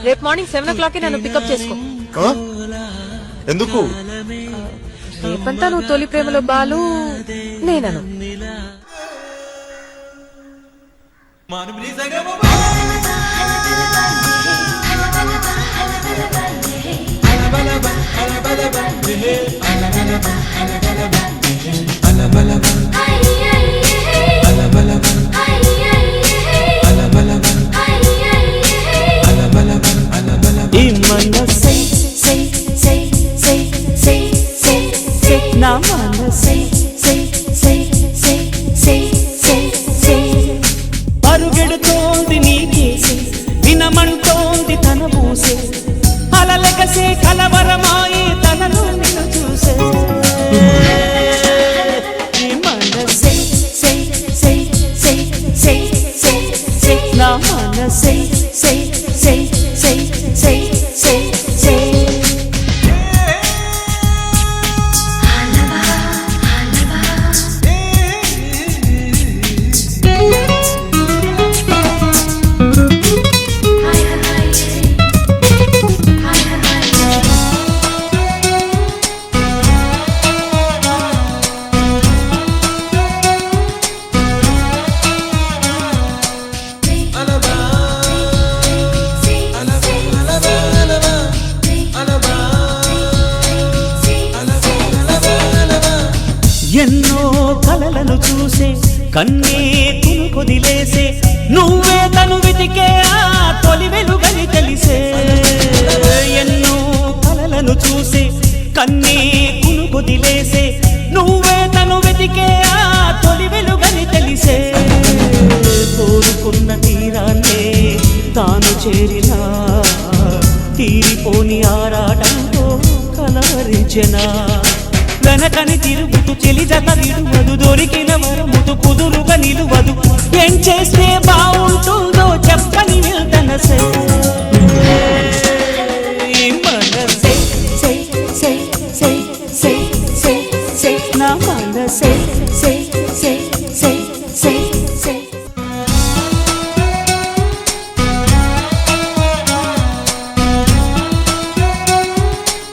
రేపు morning 7 o'clock నన్ను pickup చేసుకో. ఎందుకు? రేపంతా నువ్వు తొలి ప్రేమలో బాలు, నేనను. అరుగెడుతోంది నీకేసి వినమంటోంది తన మూసే అలలెగసే కలవరమాయి తనలో నిన్ను చూసే మనసే నా మనసే ఎన్నో కలలను చూసే కన్నే కొదిలేసే నువ్వే తను వెతికే ఆ తొలి వెలుగని తెలిసే ఎన్నో కలలను చూసే కన్నే కొదిలేసే నువ్వే తను వెతికే ఆ తొలి వెలుగని తెలిసే కోరుకున్న తీరాన్నే తాను చేరినా తీరిపోని ఆరాటంతో కలవరించెనా వెనకని తిరుగుతూ చెలి జత విడువదు దొరికిన వరముతు కుదురుగా నిలువదు ఏం చేస్తే బాగుంటుందో చెప్పని వెళ్తనసే మనసే నా మనసే